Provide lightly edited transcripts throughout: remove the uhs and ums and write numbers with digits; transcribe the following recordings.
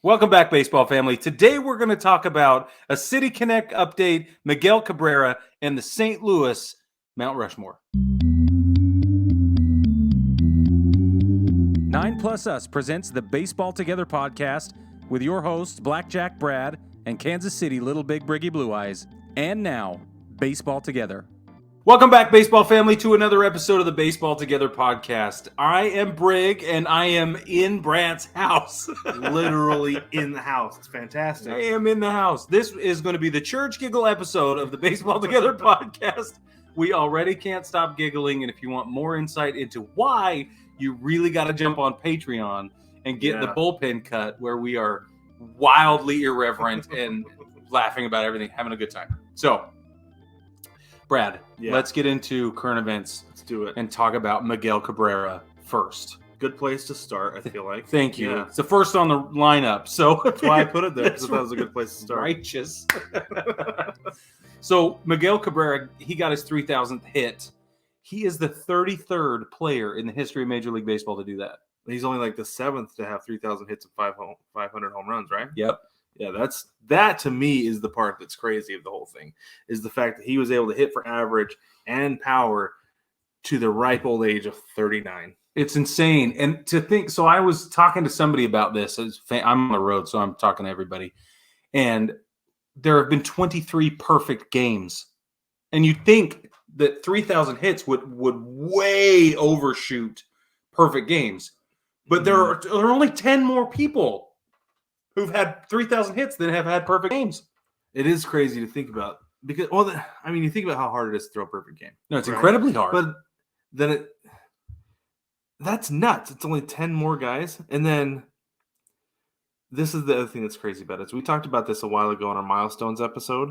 Welcome back, baseball family. Today we're going to talk about a City Connect update, Miguel Cabrera, and the St. Louis Mount Rushmore. 9 Plus Us presents the Baseball Together podcast with your hosts, Blackjack Brad and Kansas City Little Big Briggy Blue Eyes. And now, Baseball Together. Welcome back, baseball family, to another episode of the Baseball Together podcast. I am Brig, and I am in Brad's house. Literally in the house. It's fantastic. I am in the house. This is going to be the Church Giggle episode of the Baseball Together podcast. We already can't stop giggling, and if you want more insight into why, you really got to jump on Patreon and get the bullpen cut, where we are wildly irreverent and laughing about everything, having a good time. So, Brad, let's get into current events. Let's do it. And talk about Miguel Cabrera first. Good place to start, I feel like. Thank you. Yeah. It's the first on the lineup, so that's why I put it there, because I thought it was a good place to start. Righteous. So, Miguel Cabrera, he got his 3,000th hit. He is the 33rd player in the history of Major League Baseball to do that. He's only like the 7th to have 3,000 hits and 500 home runs, right? Yep. Yeah, that to me is the part that's crazy of the whole thing, is the fact that he was able to hit for average and power to the ripe old age of 39. It's insane. And to think, so I was talking to somebody about this. I'm on the road, so I'm talking to everybody. And there have been 23 perfect games. And you'd think that 3,000 hits would way overshoot perfect games. But there are only 10 more people who've had 3,000 hits than have had perfect games. It is crazy to think about, because, you think about how hard it is to throw a perfect game. No, it's incredibly hard. But then that's nuts. It's only 10 more guys. And then this is the other thing that's crazy about it. So we talked about this a while ago in our milestones episode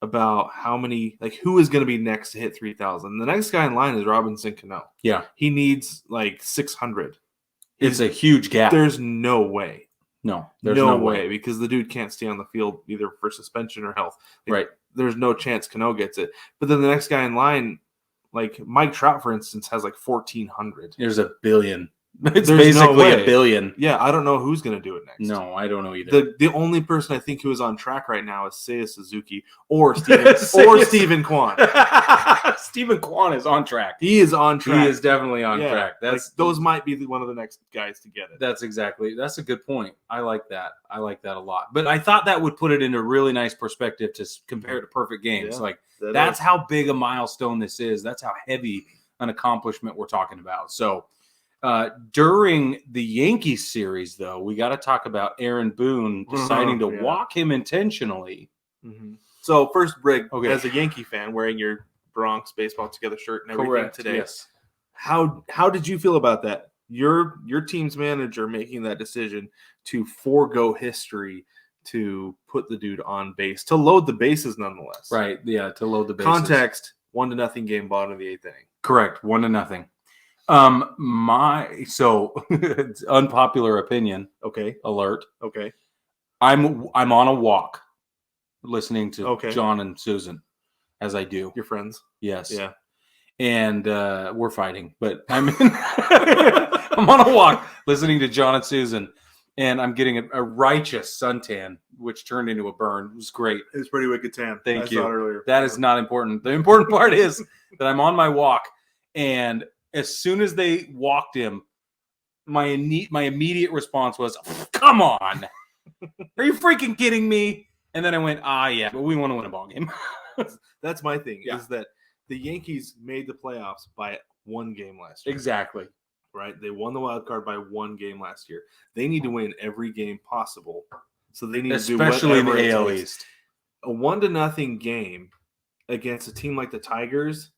about how many, who is going to be next to hit 3,000. The next guy in line is Robinson Cano. Yeah. He needs 600. It's a huge gap. There's no way. No, there's no way, because the dude can't stay on the field either for suspension or health. Right. There's no chance Cano gets it. But then the next guy in line, Mike Trout, for instance, has 1,400. There's a billion. It's basically a billion. Yeah, I don't know who's going to do it next. No, I don't know either. The only person I think who is on track right now is Seiya Suzuki or Stephen Kwan. Stephen Kwan is on track. He is on track. He is definitely on track. Those might be one of the next guys to get it. That's a good point. I like that. I like that a lot. But I thought that would put it into really nice perspective to compare to perfect games. Yeah, that's how big a milestone this is. That's how heavy an accomplishment we're talking about. So, during the Yankees series, though, we got to talk about Aaron Boone deciding to walk him intentionally. Mm-hmm. So first, Brig, as a Yankee fan wearing your Bronx Baseball Together shirt and everything today, yes. How did you feel about that? Your team's manager making that decision to forego history to put the dude on base, to load the bases nonetheless. Right, yeah, to load the bases. Context, 1-0 game, bottom of the 8th inning. Correct, 1-0. It's unpopular opinion. Okay. Alert. Okay. I'm on a walk listening to John and Susan, as I do. Your friends? Yes. Yeah. And we're fighting, but I'm on a walk listening to John and Susan, and I'm getting a righteous suntan, which turned into a burn. It was great. It was pretty wicked tan. Thank you. I saw it earlier. That is not important. The important part is that I'm on my walk, and as soon as they walked him, my immediate response was, "Come on, are you freaking kidding me?" And then I went, yeah, but we want to win a ball game." That's my thing. Yeah. Is that the Yankees made the playoffs by 1 game last year. Exactly. Right? They won the wild card by 1 game last year. They need to win every game possible. So they need to do whatever especially in the AL East. A 1-0 game against a team like the Tigers,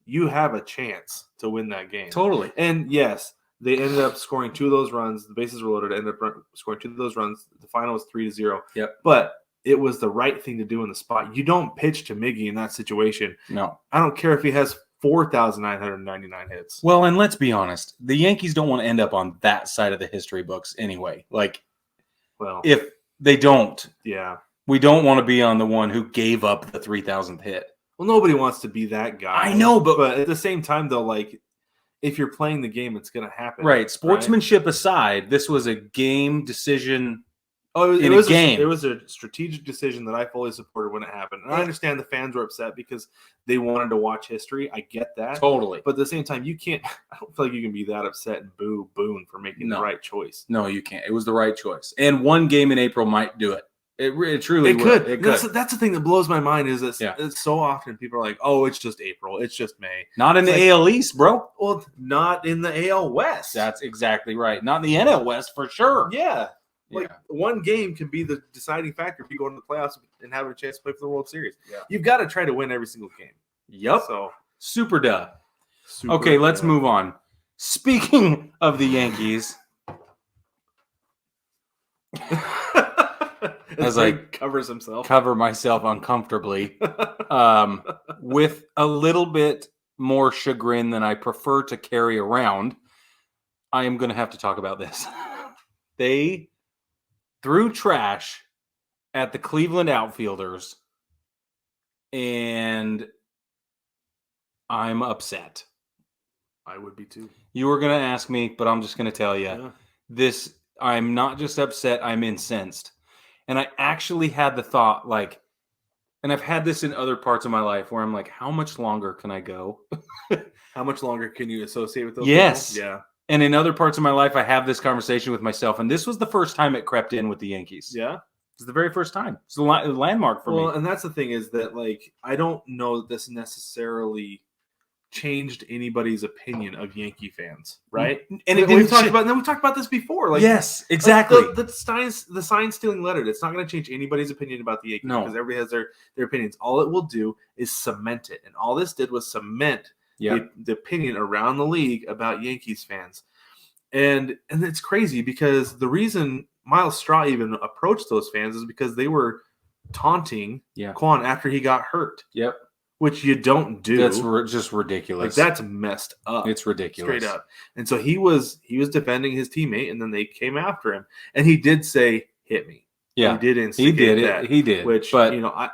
you have a chance to win that game. Totally. And yes, they ended up scoring 2 of those runs. The bases were loaded. Ended up scoring 2 of those runs. The final was 3-0. Yep. But it was the right thing to do in the spot. You don't pitch to Miggy in that situation. No. I don't care if he has 4,999 hits. Well, and let's be honest. The Yankees don't want to end up on that side of the history books anyway. If they don't. Yeah. We don't want to be on the one who gave up the 3,000th hit. Well, nobody wants to be that guy. I know, but at the same time, though, if you're playing the game, it's going to happen. Right. Sportsmanship aside, this was a game decision Oh, in a game. It was a strategic decision that I fully supported when it happened. And I understand the fans were upset because they wanted to watch history. I get that. Totally. But at the same time, I don't feel like you can be that upset and boo Boone for making the right choice. No, you can't. It was the right choice. And one game in April might do it. It truly could. It could. That's the thing that blows my mind is that it's so often people are like, oh, it's just April. It's just May. Not in the AL East, bro. Well, not in the AL West. That's exactly right. Not in the NL West for sure. Yeah. One game can be the deciding factor if you go into the playoffs and have a chance to play for the World Series. Yeah. You've got to try to win every single game. Yep. So super duh. Okay, let's move on. Speaking of the Yankees, as I cover myself uncomfortably, with a little bit more chagrin than I prefer to carry around, I am going to have to talk about this. They threw trash at the Cleveland outfielders, and I'm upset. I would be too. You were going to ask me, but I'm just going to tell you this. I'm not just upset, I'm incensed. And I actually had the thought, and I've had this in other parts of my life where I'm like, how much longer can I go? How much longer can you associate with those people? Yeah. And in other parts of my life, I have this conversation with myself. And this was the first time it crept in with the Yankees. Yeah. It's the very first time. It's a landmark for me. Well, and that's the thing is that, I don't know that this necessarily changed anybody's opinion of Yankee fans, right? And we've talked about this before. Yes, exactly. The sign stealing letter. It's not going to change anybody's opinion about the Yankees because everybody has their opinions. All it will do is cement it, and all this did was cement the opinion around the league about Yankees fans. And it's crazy because the reason Miles Straw even approached those fans is because they were taunting Quan after he got hurt. Yep. Which you don't do. That's just ridiculous. That's messed up. It's ridiculous. Straight up. And so he was defending his teammate, and then they came after him. And he did say, hit me. Yeah. He did instigate that. He did. Which,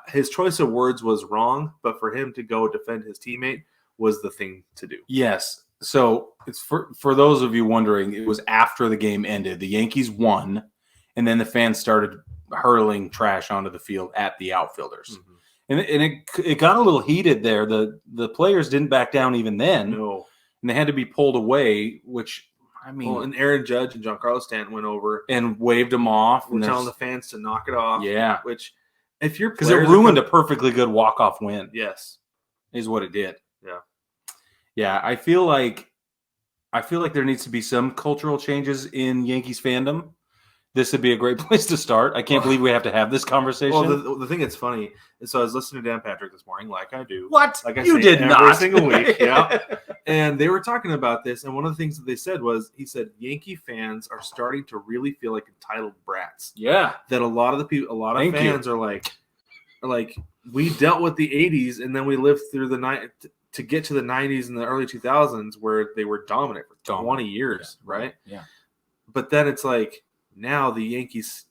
his choice of words was wrong, but for him to go defend his teammate was the thing to do. Yes. So it's for those of you wondering, it was after the game ended. The Yankees won, and then the fans started hurling trash onto the field at the outfielders. Mm-hmm. And it got a little heated there. The players didn't back down even then. No. And they had to be pulled away, which, I mean... Well, and Aaron Judge and Giancarlo Stanton went over. And waved them off. We're telling the fans to knock it off. Yeah. Which, if you're... Because it ruined a perfectly good walk-off win. Yes. Is what it did. Yeah. Yeah, I feel like there needs to be some cultural changes in Yankees fandom. This would be a great place to start. I can't believe we have to have this conversation. Well, the thing that's funny is, so I was listening to Dan Patrick this morning, like I do. What? Like I you say did every not. single week, yeah. And they were talking about this, and one of the things that they said was, he said, Yankee fans are starting to really feel like entitled brats. Yeah. That a lot of fans are like, we dealt with the 80s, and then we lived through the night to get to the 90s and the early 2000s where they were dominant for 20 years, right? Yeah. But then it's like, now the Yankees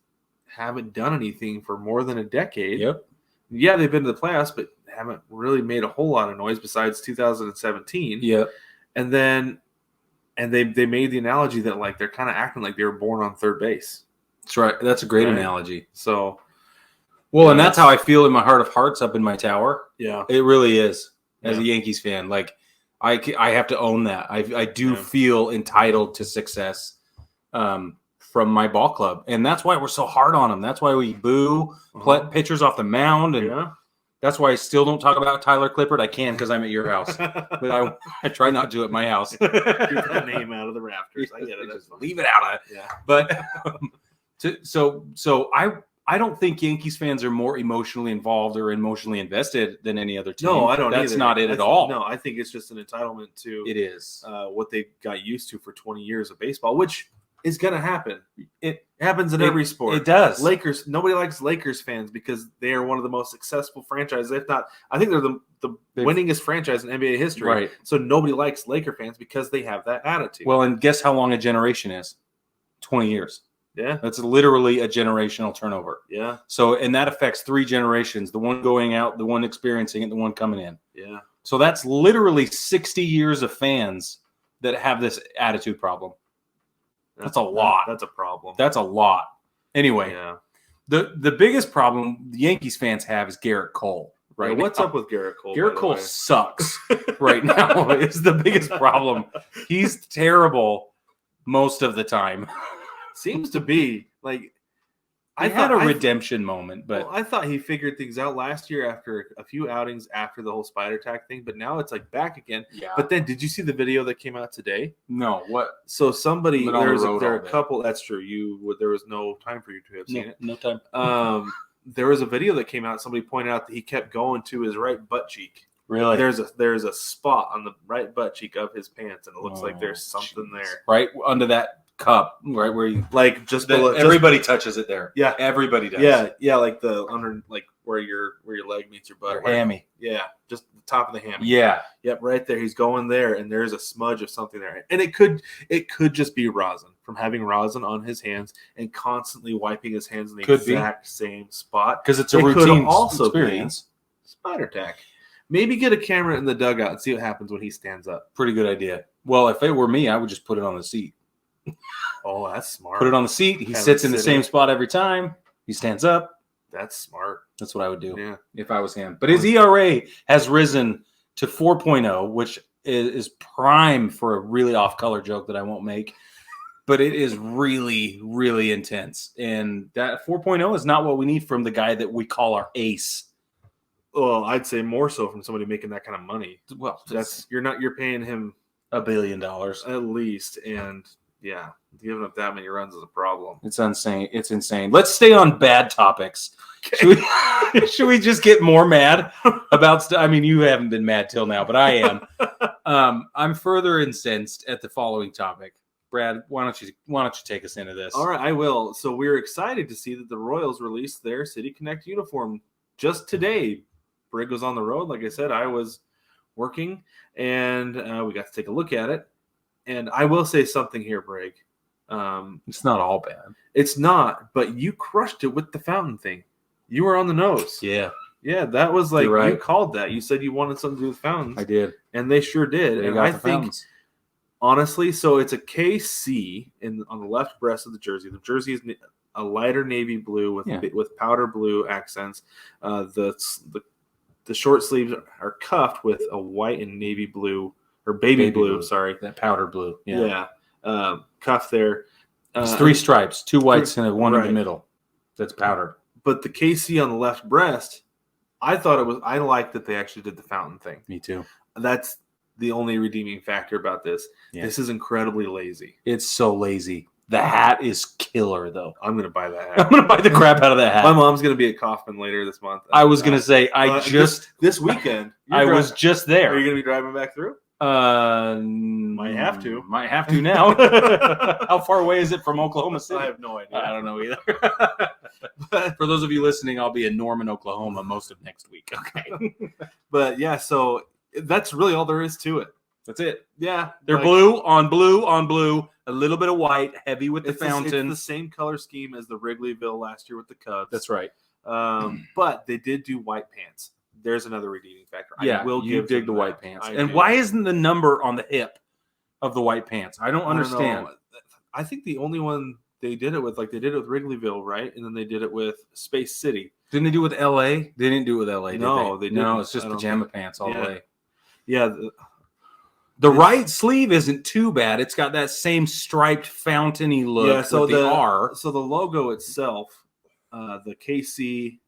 haven't done anything for more than a decade. Yep. Yeah, they've been to the playoffs, but haven't really made a whole lot of noise besides 2017. Yep. And they made the analogy that they're kind of acting like they were born on third base. That's right. That's a great analogy. So, and that's how I feel in my heart of hearts up in my tower. Yeah, it really is. As a Yankees fan, I have to own that. I do feel entitled to success. From my ball club, and that's why we're so hard on them. That's why we boo pitchers off the mound, and that's why I still don't talk about Tyler Clippard. I can because I'm at your house, but I try not to at my house. Keep that name out of the rafters. I get it. Just leave it out of it. Yeah, but so I don't think Yankees fans are more emotionally involved or emotionally invested than any other team. No, I don't. That's either. not it at all. No, I think it's just an entitlement to it is what they got used to for 20 years of baseball, which is going to happen. It happens in every sport. It does. Lakers. Nobody likes Lakers fans because they are one of the most successful franchises. If not, I think they're the winningest franchise in NBA history. Right. So nobody likes Laker fans because they have that attitude. Well, and guess how long a generation is? 20 years. Yeah. That's literally a generational turnover. Yeah. So, and that affects 3 generations, the one going out, the one experiencing it, the one coming in. Yeah. So that's literally 60 years of fans that have this attitude problem. That's a lot. That's a problem. That's a lot. Anyway, The biggest problem the Yankees fans have is Garrett Cole. Right? Yeah, what's up with Garrett Cole? Garrett Cole sucks right now. It's the biggest problem. He's terrible most of the time. Seems to be like. I had a redemption moment, but I thought he figured things out last year after a few outings after the whole spider tack thing, but now it's like back again. Yeah. But then, did you see the video that came out today? No. What? So somebody there are a day. couple. That's true. There was no time for you to have seen it. No time. There was a video that came out. Somebody pointed out that he kept going to his right butt cheek. Really? There's a spot on the right butt cheek of his pants, and it looks like there's something there. Right under that cup, right where you like just below, everybody touches it there. Yeah, everybody does. Yeah, like the under, like where your leg meets your butt, hammy. Yeah, just the top of the hammy. Yeah, yep, right there. He's going there, and there's a smudge of something there, and it could just be rosin from having rosin on his hands and constantly wiping his hands in the exact same spot because it's a routine also experience. Spider tack. Maybe get a camera in the dugout and see what happens when he stands up. Pretty good idea. Well, if it were me, I would just put it on the seat. Oh, that's smart. Put it on the seat. He sits in the same spot every time. He stands up. That's smart. That's what I would do if I was him. But his ERA has risen to 4.0, which is prime for a really off-color joke that I won't make. But it is really, really intense. And that 4.0 is not what we need from the guy that we call our ace. Well, I'd say more so from somebody making that kind of money. Well, you're paying him $1 billion at least, and yeah, giving up that many runs is a problem. It's insane. It's insane. Let's stay on bad topics. Okay. Should we just get more mad about stuff? I mean, you haven't been mad till now, but I am. I'm further incensed at the following topic. Brad, why don't you take us into this? All right, I will. So we're excited to see that the Royals released their City Connect uniform just today. Brig was on the road. Like I said, I was working, and we got to take a look at it. And I will say something here, Brig. It's not all bad. It's not, but you crushed it with the fountain thing. You were on the nose. Yeah. Yeah, that was like, right. You called that. You said you wanted something to do with fountains. I did. And they sure did. They and got I the think, fountains. Honestly, so it's a KC on the left breast of the jersey. The jersey is a lighter navy blue with powder blue accents. The short sleeves are cuffed with a white and navy blue, or baby blue. Sorry, that powder blue. Yeah. Cuff there. It's 3 stripes, 2 whites and one in the middle. That's powdered. But the KC on the left breast, I liked that they actually did the fountain thing. Me too. That's the only redeeming factor about this. Yeah. This is incredibly lazy. It's so lazy. The hat is killer, though. I'm going to buy that hat. I'm going to buy the crap out of that hat. My mom's going to be at Kaufman later this month. I was going to say, this weekend. I was just there. Are you going to be driving back through? Might have to now. How far away is it from Oklahoma City? I have no idea. I don't know either. But for those of you listening, I'll be in Norman, Oklahoma most of next week. Okay. But yeah, so that's really all there is to it. That's it. Yeah. They're blue on blue, a little bit of white, heavy with the fountain. It's the same color scheme as the Wrigleyville last year with the Cubs. That's right. But they did do white pants. There's another redeeming factor. Yeah, you dig the white pants. And why isn't the number on the hip of the white pants? I don't understand. I think the only one they did it with, they did it with Wrigleyville, right? And then they did it with Space City. Didn't they do it with L.A.? They didn't do it with L.A., No, they didn't. No, it's just pajama pants all the way. Yeah. The right sleeve isn't too bad. It's got that same striped fountainy look. Yeah, so with the R. So the logo itself, the KC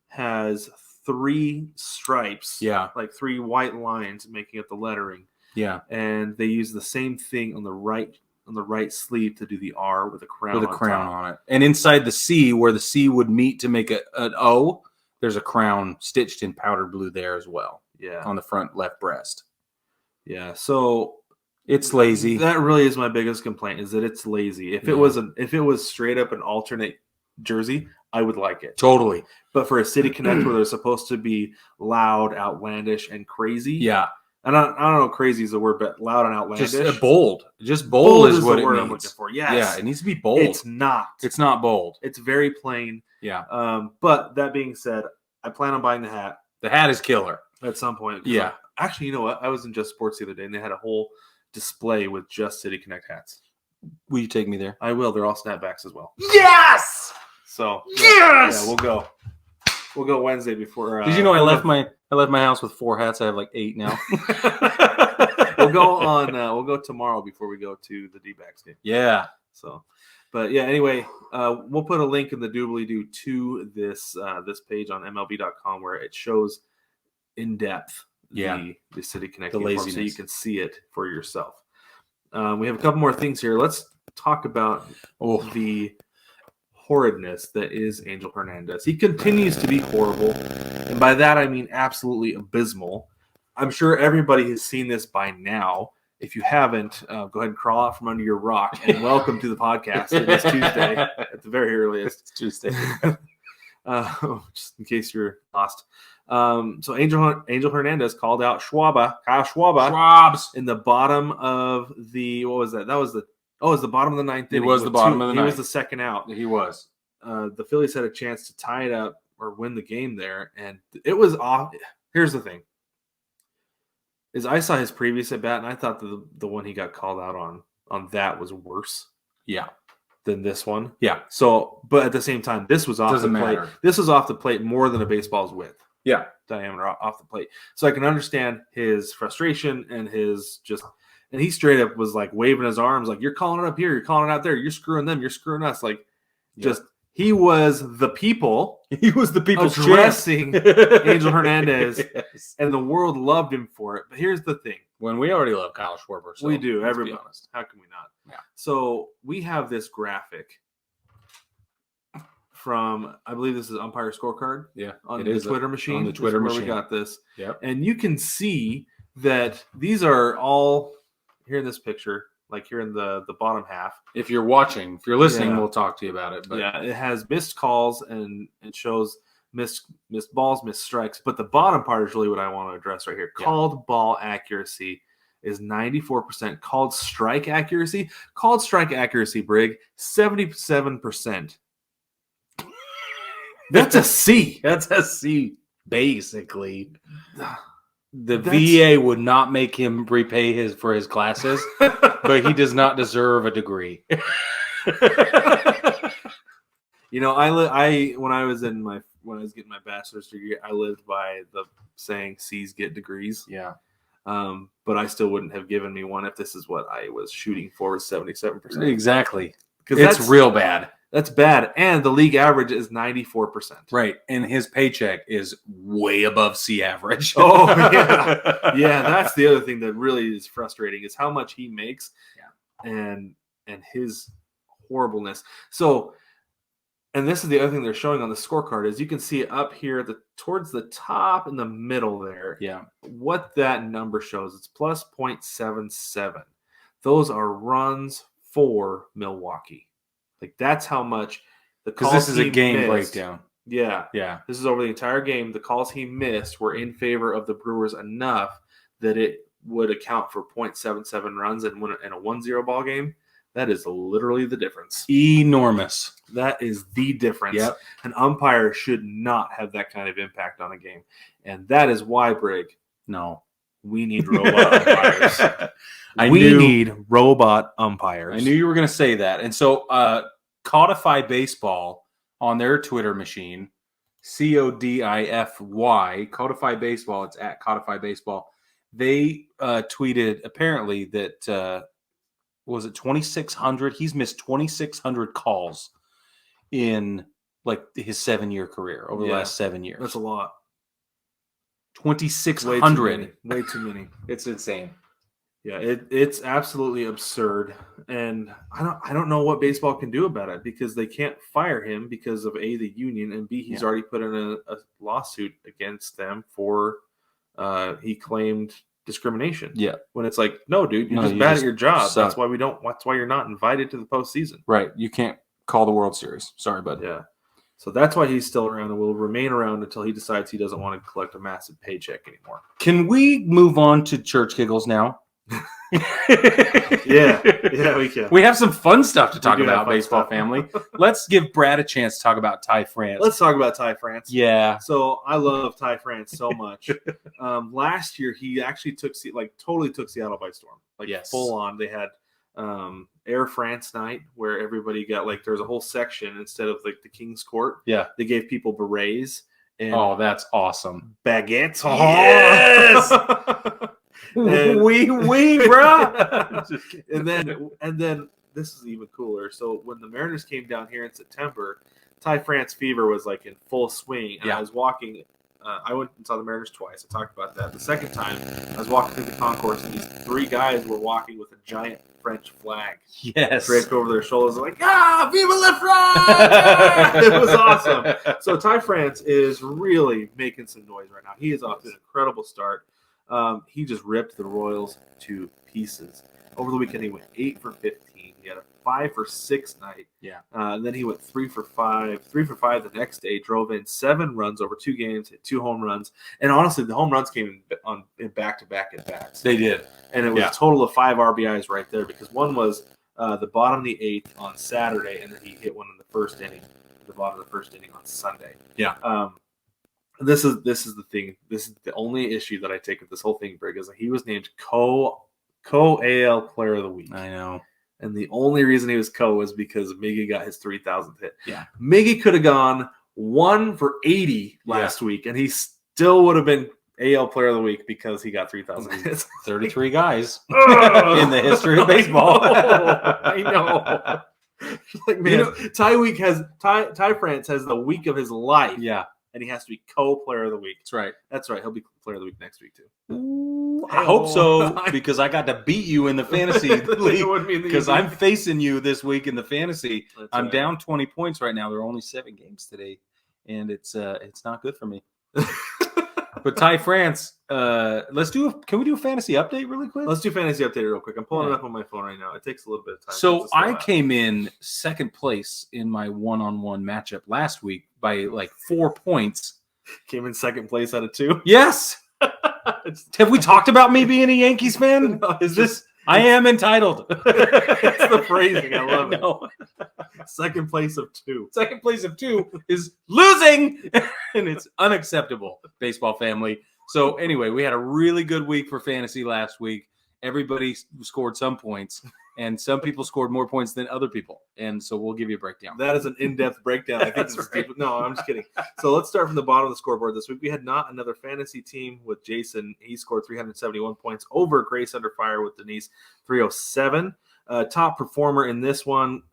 has 3 stripes. Yeah. Like 3 white lines making up the lettering. Yeah. And they use the same thing on the right sleeve to do the R with a crown on it. And inside the C, where the C would meet to make an O, there's a crown stitched in powder blue there as well. Yeah. On the front left breast. Yeah. So it's lazy. That really is my biggest complaint, is that it's lazy. If it was straight up an alternate jersey, I would like it. Totally. But for a City Connect where they're supposed to be loud, outlandish, and crazy. Yeah. And I don't know if crazy is the word, but loud and outlandish. Just bold. Just bold is what the it word means. I'm looking for. Yes. Yeah, it needs to be bold. It's not. It's not bold. It's very plain. Yeah. But that being said, I plan on buying the hat. The hat is killer. At some point. Yeah. Actually, you know what? I was in Just Sports the other day, and they had a whole display with just City Connect hats. Will you take me there? I will. They're all snapbacks as well. Yes! So Yes! yeah, we'll go. We'll go Wednesday before. Did you know I left my house with 4 hats? I have like 8 now. We'll go on. We'll go tomorrow before we go to the D-backs game. Yeah. So, but yeah. Anyway, we'll put a link in the doobly-doo to this page on MLB.com where it shows in depth the city connecting form, so you can see it for yourself. We have a couple more things here. Let's talk about the horridness that is Angel Hernandez. He continues to be horrible, and by that I mean absolutely abysmal. I'm sure everybody has seen this by now. If you haven't, go ahead and crawl out from under your rock and welcome to the podcast. It is Tuesday at the very earliest. It's Tuesday. Just in case you're lost. So Angel Hernandez called out Kyle Schwab's in the bottom of the, what was that? That was the bottom of the ninth inning. It was the bottom of the ninth. He was the second out. He was. The Phillies had a chance to tie it up or win the game there, and it was off. Here's the thing. I saw his previous at bat, and I thought the one he got called out on that was worse. Yeah. Than this one. Yeah. So, but at the same time, this was off the plate. This was off the plate more than a baseball's width. Yeah. Diameter off the plate. So I can understand his frustration and and he straight up was like waving his arms like, you're calling it up here, you're calling it out there, you're screwing them, you're screwing us. Like, he was the people. He was the people addressing Angel Hernandez, yes. And the world loved him for it. But here's the thing. When we already love Kyle Schwarber. So we do, everybody. Be honest. How can we not? Yeah. So we have this graphic from, I believe this is Umpire Scorecard. Yeah. On the Twitter machine. On the Twitter machine. Where we got this. Yep. And you can see that these are all here in this picture, like here in the bottom half. If you're watching, if you're listening, we'll talk to you about it. But yeah, it has missed calls and it shows missed balls, missed strikes. But the bottom part is really what I want to address right here. Called ball accuracy is 94%. Called strike accuracy, Brig, 77%. That's a C. That's a C, basically. The VA would not make him repay for his classes, but he does not deserve a degree. You know, when I was getting my bachelor's degree, I lived by the saying C's get degrees. Yeah. But I still wouldn't have given me one if this is what I was shooting for, was 77%. Exactly. Because it's real bad. That's bad. And the league average is 94%. Right. And his paycheck is way above C average. Oh, yeah. Yeah, that's the other thing that really is frustrating is how much he makes and his horribleness. So, and this is the other thing they're showing on the scorecard is you can see up here towards the top in the middle there. Yeah. What that number shows. It's plus 0.77. Those are runs for Milwaukee. Like, that's how much the calls. Because this is a game missed, breakdown. Yeah. Yeah. This is over the entire game. The calls he missed were in favor of the Brewers enough that it would account for 0.77 runs in a 1-0 ball game. That is literally the difference. Enormous. That is the difference. Yep. An umpire should not have that kind of impact on a game. And that is why, Brig, we need robot umpires. We need robot umpires. I knew you were going to say that. And so Codify Baseball on their Twitter machine, CODIFY, Codify Baseball, it's at Codify Baseball. They tweeted apparently that, was it 2,600? He's missed 2,600 calls in like his 7-year career over the last 7 years. That's a lot. 2,600. Way too many. It's insane. Yeah, it's absolutely absurd, and I don't know what baseball can do about it because they can't fire him because of A, the union, and B, he's already put in a lawsuit against them for he claimed discrimination. Yeah, when it's like, no, dude, you're just bad at your job. That's why That's why you're not invited to the postseason. Right, you can't call the World Series. Sorry, bud. Yeah, so that's why he's still around and will remain around until he decides he doesn't want to collect a massive paycheck anymore. Can we move on to church giggles now? yeah, we can. We have some fun stuff to talk about, baseball family. Let's give Brad a chance to talk about Ty France. Let's talk about Ty France. Yeah. So I love Ty France so much. Last year he actually totally took Seattle by storm. Full on. They had Air France night where everybody got like there's a whole section instead of like the King's Court. Yeah. They gave people berets and that's awesome. baguettes. Yes. Bro. and then this is even cooler. So when the Mariners came down here in September, Ty France fever was like in full swing. And I was walking. I went and saw the Mariners twice. I talked about that. The second time, I was walking through the concourse, and these 3 guys were walking with a giant French flag. Yes. Draped over their shoulders, like, Vive la France! It was awesome. So Ty France is really making some noise right now. He is off to an incredible start. He just ripped the Royals to pieces. Over the weekend, he went 8 for 15. He had a 5 for 6 night. Yeah. And then he went 3 for 5 the next day, drove in 7 runs over 2 games, hit 2 home runs. And honestly, the home runs came in back-to-back at-bats. They did. And it was a total of 5 RBIs right there because one was the bottom of the 8th on Saturday, and then he hit one in the first inning, the bottom of the first inning on Sunday. Yeah. This is the thing. This is the only issue that I take with this whole thing, Brig, is that he was named co-AL Player of the Week. I know. And the only reason he was was because Miggy got his 3,000th hit. Yeah. Miggy could have gone 1 for 80 last week, and he still would have been AL Player of the Week because he got 3,000 hits. 33 guys in the history of baseball. I know. Like, man, Ty France has the week of his life. Yeah. And he has to be co-Player of the Week. That's right. That's right. He'll be Player of the Week next week, too. Ooh, I hope so, because I got to beat you in the fantasy league. Because I'm facing you this week in the fantasy. I'm down 20 points right now. There are only 7 games today, and it's not good for me. But Ty France, can we do a fantasy update really quick? Let's do fantasy update real quick. I'm pulling it up on my phone right now. It takes a little bit of time. So I came in second place in my one-on-one matchup last week by like 4 points. Came in second place out of 2? Yes. Have we talked about me being a Yankees fan? No, I am entitled. It's the phrasing. I love it. No. Second place of 2. Second place of 2 is losing, and it's unacceptable, baseball family. So anyway, we had a really good week for fantasy last week. Everybody scored some points, and some people scored more points than other people. And so we'll give you a breakdown. That is an in-depth breakdown. I think That's this is right. No, I'm just kidding. So let's start from the bottom of the scoreboard this week. We had not another fantasy team with Jason. He scored 371 points over Grace Under Fire with Denise, 307. Top performer in this one,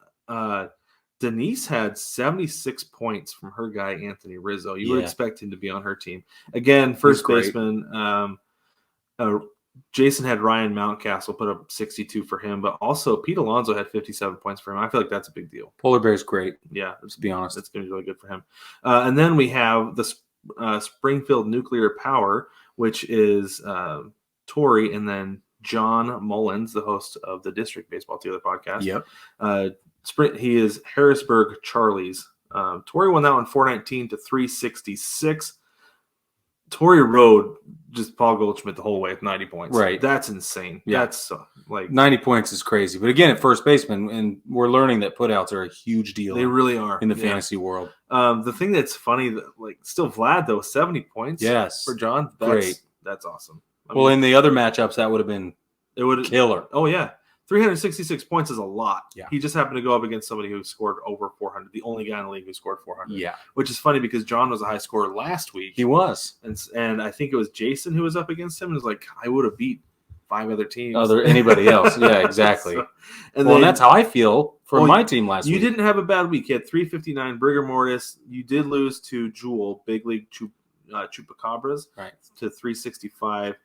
Denise had 76 points from her guy, Anthony Rizzo. You would expect him to be on her team. Again, first baseman, Jason had Ryan Mountcastle put up 62 for him, but also Pete Alonso had 57 points for him. I feel like that's a big deal. Polar Bear's great. Yeah, let's be honest. It's going to be really good for him. And then we have the Springfield Nuclear Power, which is Tori, and then John Mullins, the host of the District Baseball Together podcast. Yep. He is Harrisburg Charlies. Tori won that one 419 to 366. Tori rode just Paul Goldschmidt the whole way with 90 points. Right. That's insane. Yeah. That's like 90 points is crazy. But again, at first baseman, and we're learning that putouts are a huge deal. They really are in the fantasy world. The thing that's funny, still Vlad though, 70 points. Yes. For John. Great. That's awesome. In the other matchups, that would have been killer. Oh yeah. 366 points is a lot. Yeah. He just happened to go up against somebody who scored over 400, the only guy in the league who scored 400. Yeah. Which is funny because John was a high scorer last week. He was. And I think it was Jason who was up against him and was like, I would have beat 5 other teams. Anybody else. Yeah, exactly. And that's how I feel for my team last week. You didn't have a bad week. You had 359, Brigger Mortis. You did lose to Jewel, Big League Chupacabras, right, to 365.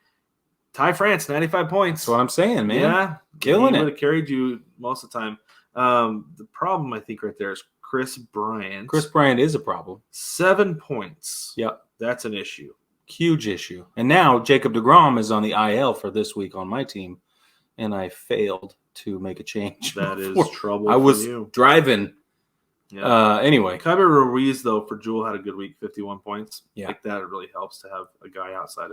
Ty France, 95 points. That's what I'm saying, man. Yeah. Killing it. He would have carried you most of the time. The problem, I think, right there is Chris Bryant. Chris Bryant is a problem. 7 points. Yep. That's an issue. Huge issue. And now Jacob deGrom is on the IL for this week on my team, and I failed to make a change. That is trouble I was driving. Yeah. Anyway. Kyber Ruiz, though, for Jewel had a good week, 51 points. Yeah. Like that, it really helps to have a guy outside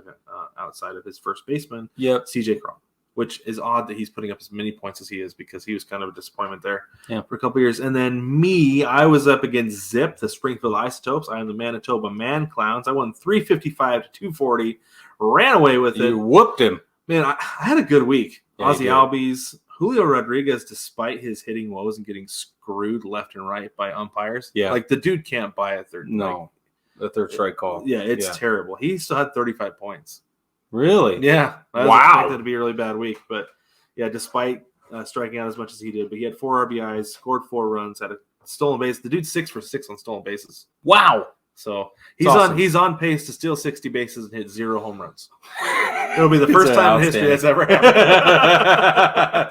of his first baseman, yep, CJ Crum, which is odd that he's putting up as many points as he is because he was kind of a disappointment there for a couple of years. And then I was up against Zip, the Springfield Isotopes. I am the Manitoba Man Clowns. I won 355 to 240, ran away with it. You whooped him. Man, I had a good week. Yeah, Ozzy Albies, Julio Rodriguez, despite his hitting woes and getting screwed left and right by umpires. Yeah. Like the dude can't buy a third. No, the third strike call. Yeah, it's terrible. He still had 35 points. Really? Yeah. I was Wow. expected to be a really bad week, but yeah, despite striking out as much as he did, but he had 4 RBIs, scored 4 runs, had a stolen base. The dude's 6 for 6 on stolen bases. Wow. So awesome. he's on pace to steal 60 bases and hit 0 home runs. It'll be the first time in history that's ever happened.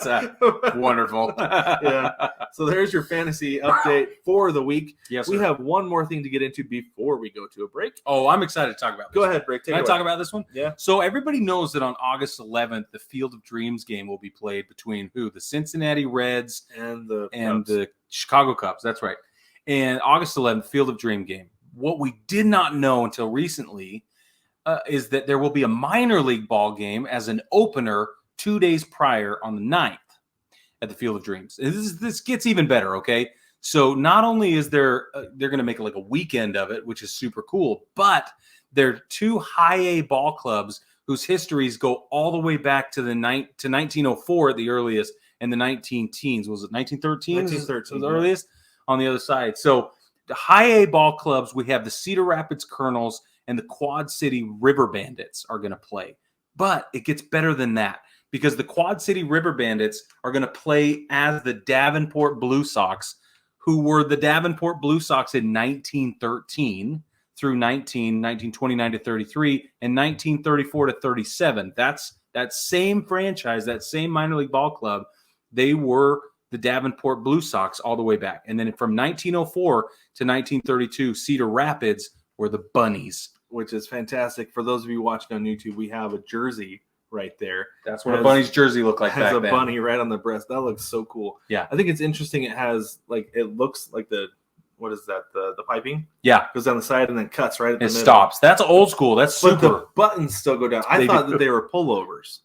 That's wonderful. Yeah. So there's your fantasy update for the week. Yes, we sir. have one more thing to get into before we go to a break. Oh, I'm excited to talk about this. Go ahead, Brick. Can I talk about this one? Yeah. So everybody knows that on August 11th, the Field of Dreams game will be played between who? The Cincinnati Reds and the Chicago Cubs. That's right. And August 11th, Field of Dream game. What we did not know until recently is that there will be a minor league ball game as an opener 2 days prior on the 9th at the Field of Dreams. This gets even better, okay? So not only is they're going to make like a weekend of it, which is super cool, but they're 2 high A ball clubs whose histories go all the way back to 1904 at the earliest, and the 19-teens. Was it 1913? 1913 was the earliest on the other side. So the high A ball clubs, we have the Cedar Rapids Colonels and the Quad City River Bandits are going to play. But it gets better than that because the Quad City River Bandits are going to play as the Davenport Blue Sox, who were the Davenport Blue Sox in 1913 through 1929 to 33 and 1934 to 37. That's that same franchise, that same minor league ball club. They were the Davenport Blue Sox all the way back. And then from 1904 to 1932, Cedar Rapids were the Bunnies. Which is fantastic. For those of you watching on YouTube, we have a jersey right there. That's what a Bunny's jersey looked like has back a then. bunny right on the breast. That looks so cool. Yeah. I think it's interesting. It has it looks like what is that? The piping? Yeah. Goes down the side and then cuts right at the It middle. stops. That's old school. That's super. But the buttons still go down. I thought that they were pullovers.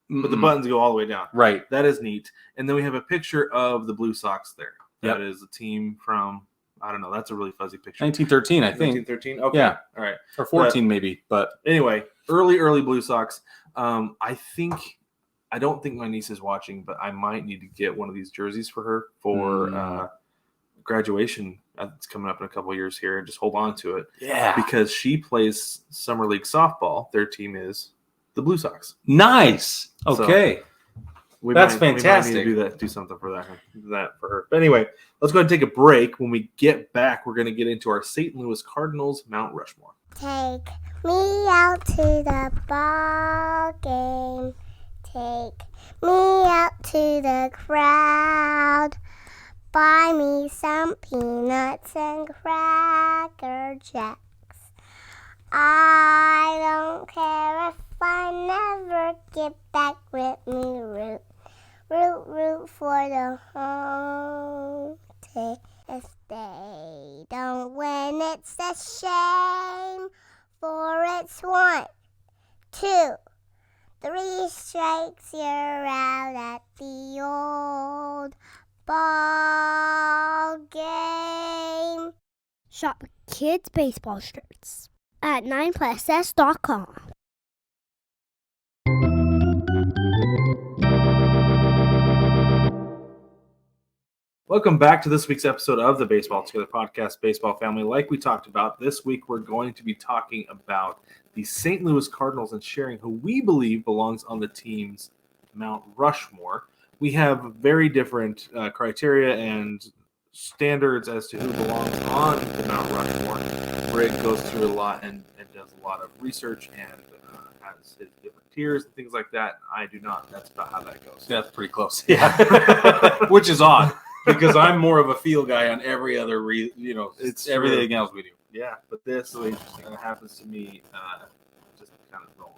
But the buttons go all the way down. Right. That is neat. And then we have a picture of the Blue Sox there. Yep. That is a team from, I don't know. That's a really fuzzy picture. 1913, I think. 1913? Okay. Yeah. All right. Or 14 maybe. But anyway, early Blue Sox. I don't think my niece is watching, but I might need to get one of these jerseys for her for graduation. It's coming up in a couple of years here. Just hold on to it. yeah. Because she plays summer league softball. Their team is the Blue Sox. Nice. Okay. That's fantastic. We might need to do something for that for her. But anyway, let's go ahead and take a break. When we get back, we're going to get into our St. Louis Cardinals Mount Rushmore. Take me out to the ball game. Take me out to the crowd. Buy me some peanuts and Cracker Jacks. I don't care if I never get back with me. Root for the home team. If they don't win, it's a shame. For it's 1, 2, 3 strikes, you're out at the old ball game. Shop kids' baseball shirts at 9plusS.com. Welcome back to this week's episode of the Baseball Together podcast, Baseball Family. Like we talked about, this week we're going to be talking about the St. Louis Cardinals and sharing who we believe belongs on the team's Mount Rushmore. We have very different criteria and standards as to who belongs on the Mount Rushmore. Brig goes through a lot and does a lot of research and has his different tiers and things like that. I do not. That's about how that goes. That's pretty close. Yeah. Which is odd because I'm more of a feel guy on every other, It's everything true. else we do. Yeah, but this happens to me just kind of wrong.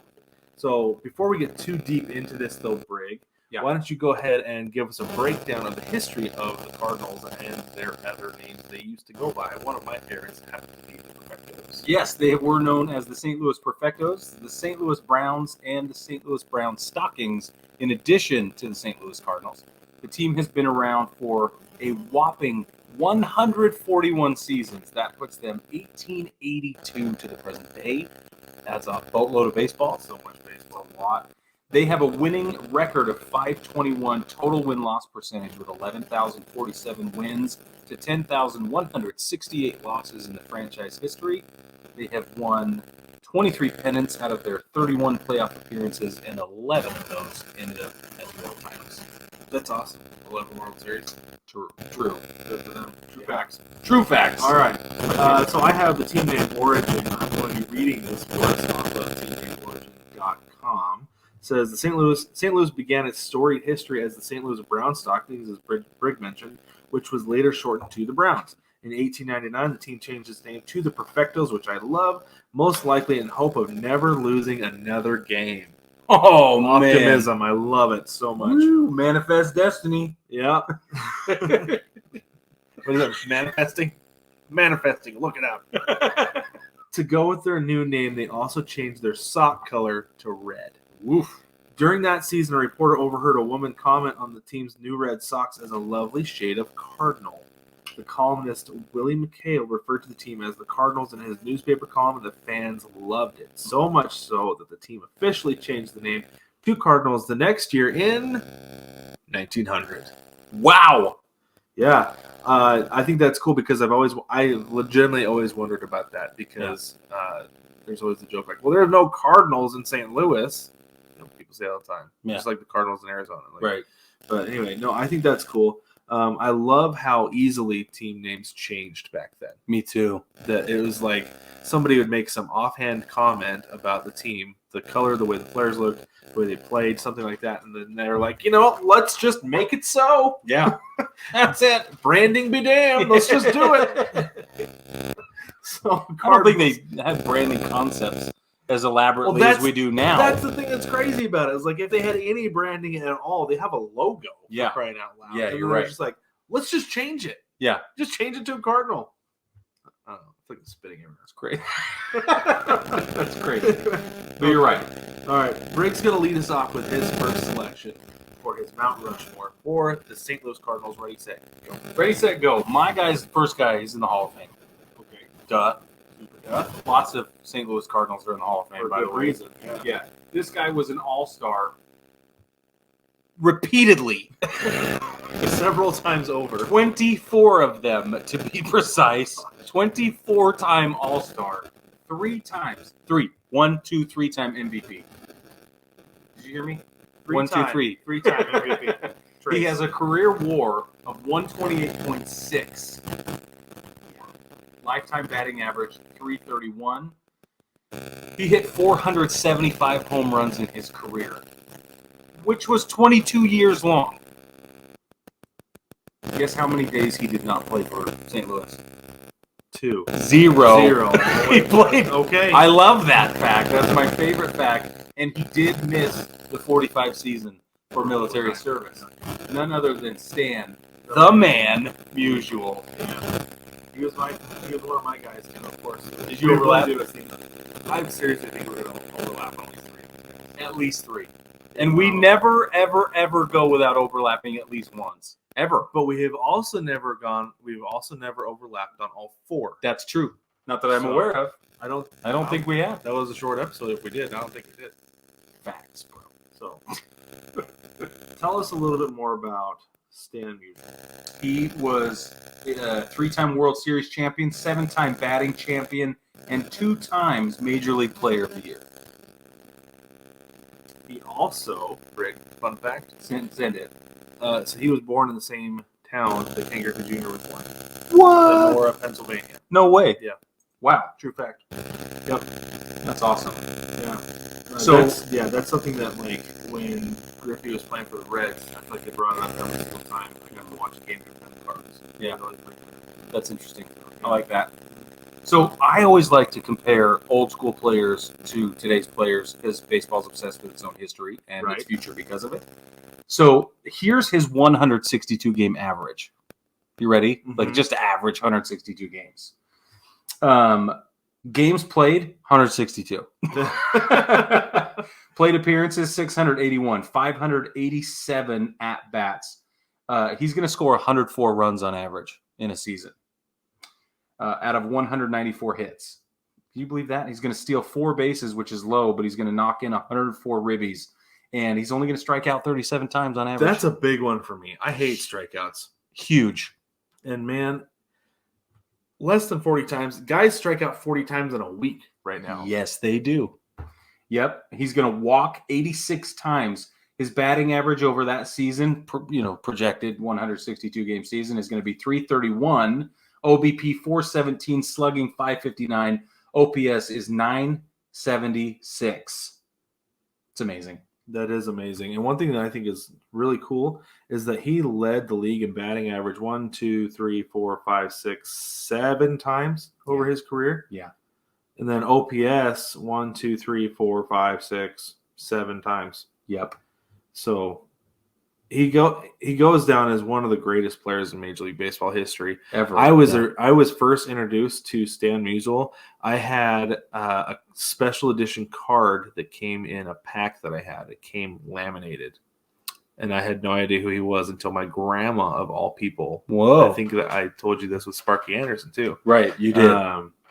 So before we get too deep into this, though, Brig, why don't you go ahead and give us a breakdown of the history of the Cardinals and their other names they used to go by? One of my favorites happened to be the Perfectos. Yes, they were known as the St. Louis Perfectos, the St. Louis Browns, and the St. Louis Brown Stockings, in addition to the St. Louis Cardinals. The team has been around for a whopping 141 seasons. That puts them 1882 to the present day. That's a boatload of baseball. So much baseball. A lot. They have a winning record of 521 total win-loss percentage with 11,047 wins to 10,168 losses in the franchise history. They have won 23 pennants out of their 31 playoff appearances, and 11 of those ended up as world titles. That's awesome. 11 World Series. True. Good for them. True facts. True facts. All right. So I have the team name Origin. I'm going to be reading this for us off of teamnameorigin.com. It says the St. Louis began its storied history as the St. Louis Brown Stockings, as Brig mentioned, which was later shortened to the Browns. In 1899, the team changed its name to the Perfectos, which I love, most likely in hope of never losing another game. Oh, Optimism. I love it so much. Woo, manifest destiny. Yeah. What is that? Manifesting? Manifesting. Look it up. To go with their new name, they also changed their sock color to red. Woof. During that season, a reporter overheard a woman comment on the team's new red socks as a lovely shade of cardinal. The columnist Willie McHale referred to the team as the Cardinals in his newspaper column, and the fans loved it. So much so that the team officially changed the name to Cardinals the next year in 1900. Wow. Yeah. I think that's cool because I legitimately always wondered about that because there's always the joke like, well, there's no Cardinals in St. Louis. People say all the time. Yeah. Just like the Cardinals in Arizona. Right. But anyway, no, I think that's cool. I love how easily team names changed back then. Me too. That it was like somebody would make some offhand comment about the team, the color, the way the players looked, the way they played, something like that, and then they're like, let's just make it so. Yeah. That's it. Branding be damned. Let's just do it. So I don't think they have branding concepts as elaborately as we do now. That's the thing that's crazy about it. Is like if they had any branding at all, they have a logo. Yeah. For crying out loud. Yeah, and you're they're right. just like, let's just change it. Yeah. Just change it to a Cardinal. I don't know. I think I'm spitting everywhere. That's great. That's crazy. But you're right. All right. Briggs going to lead us off with his first selection for his Mount Rushmore for the St. Louis Cardinals. Ready, set, go. Ready, set, go. My guy's the first guy. He's in the Hall of Fame. Okay. Duh. Lots of St. Louis Cardinals are in the Hall of Fame, For by the good way. reason. Yeah. This guy was an all-star repeatedly. Several times over. 24 of them, to be precise. 24-time all-star. 3 times. 3. 1, 2, 3-time MVP. Did you hear me? 1, 2, 3. 3-time MVP. He has a career WAR of 128.6. Lifetime batting average 331. He hit 475 home runs in his career, which was 22 years long. Guess how many days he did not play for St. Louis? 2. 0. He played. Okay. I love that fact. That's my favorite fact. And he did miss the 45 season for military service. None other than Stan, the man, Musial. He was one of my guys too, of course. Did you overlap? I seriously think we're going to overlap on these 3. At least 3. And we never, ever, ever go without overlapping at least once. Ever. But we've also never overlapped on all 4. That's true. Not that I'm aware of. I don't think we have. That was a short episode. If we did, I don't think we did. Facts, bro. So, tell us a little bit more about Stan Musial. He was a 3-time World Series champion, 7-time batting champion, and 2 times Major League Player of the Year. He also, Rick, fun fact, Send it. so he was born in the same town that Ken Griffey Jr. was born. What? Sonora, Pennsylvania. No way. Yeah. Wow. True fact. Yep. That's awesome. Yeah. So that's something that like when Griffey was playing for the Reds, I feel like they brought it up every single time. I got to watch a game with the Cardinals. Yeah. That's interesting. I like that. So I always like to compare old school players to today's players because baseball's obsessed with its own history and its future because of it. So here's his 162 game average. You ready? Mm-hmm. Like just average 162 games. Games played 162. Plate appearances 681. 587 at bats. He's going to score 104 runs on average in a season. Out of 194 hits. Can you believe that? He's going to steal 4 bases, which is low, but he's going to knock in 104 ribbies and he's only going to strike out 37 times on average. That's a big one for me. I hate strikeouts. huge. And man, less than 40 times. Guys strike out 40 times in a week right now. Yes, they do. Yep. He's going to walk 86 times. His batting average over that season, projected 162 game season, is going to be 331. OBP 417, slugging 559. OPS is 976. It's amazing. That is amazing. And one thing that I think is really cool is that he led the league in batting average 1, 2, 3, 4, 5, 6, 7 times over his career. Yeah. And then OPS 1, 2, 3, 4, 5, 6, 7 times. Yep. So he goes down as one of the greatest players in Major League Baseball history. Ever. I was first introduced to Stan Musial. I had a special edition card that came in a pack that I had. It came laminated, and I had no idea who he was until my grandma, of all people. Whoa! I think that I told you this with Sparky Anderson too. Right, you did.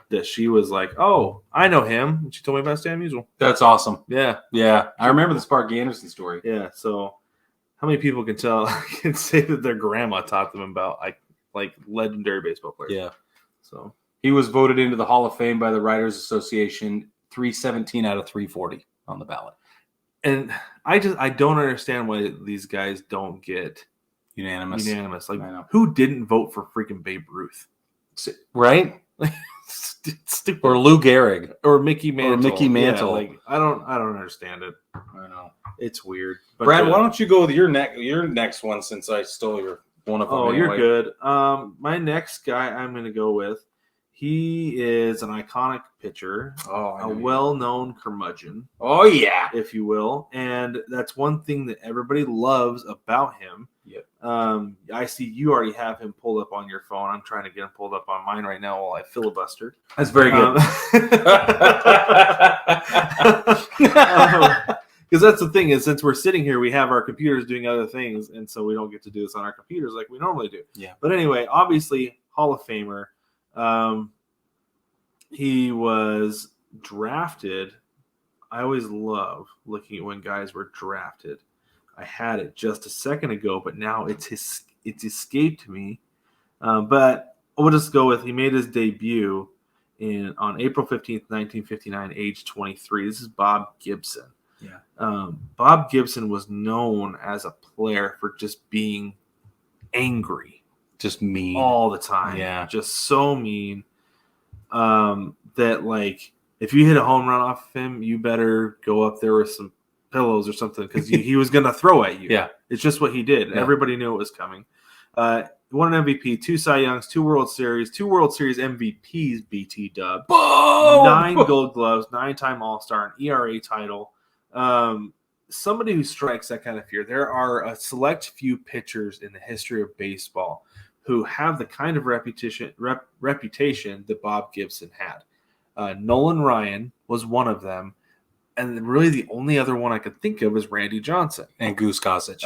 That she was like, "Oh, I know him," and she told me about Stan Musial. That's awesome. Yeah, yeah. I remember the Sparky Anderson story. Yeah, so. How many people can say that their grandma taught them about like legendary baseball players? Yeah. So he was voted into the Hall of Fame by the Writers Association, 317 out of 340 on the ballot. And I don't understand why these guys don't get unanimous. Like, who didn't vote for freaking Babe Ruth? Right? Stupid. Or Lou Gehrig. Or Mickey Mantle. Yeah, like I don't understand it. I know. It's weird. But Brad, why don't you go with your next one, since I stole one of them? Oh, anyway. You're good. My next guy I'm going to go with, he is an iconic pitcher, a well-known curmudgeon. Oh, yeah. If you will. And that's one thing that everybody loves about him. Yep. I see you already have him pulled up on your phone. I'm trying to get him pulled up on mine right now while I filibuster. That's very good. Because that's the thing is, since we're sitting here, we have our computers doing other things, and so we don't get to do this on our computers like we normally do. Yeah. But anyway, obviously, Hall of Famer. He was drafted. I always love looking at when guys were drafted. I had it just a second ago, but now it's escaped me. But we'll just go with, he made his debut on April 15th, 1959, age 23. This is Bob Gibson. Yeah. Bob Gibson was known as a player for just being angry. Just mean. All the time. Yeah. Just so mean. That, like, if you hit a home run off of him, you better go up there with some pillows or something, because he was going to throw at you. Yeah. It's just what he did. Yeah. Everybody knew it was coming. Won an MVP, 2 Cy Youngs, 2 World Series MVPs, BT dub. Boom! 9 Gold Gloves, 9-time All-Star, an ERA title. Somebody who strikes that kind of fear. There are a select few pitchers in the history of baseball who have the kind of reputation that Bob Gibson had. Nolan Ryan was one of them, and really the only other one I could think of is Randy Johnson. And Goose Gossage.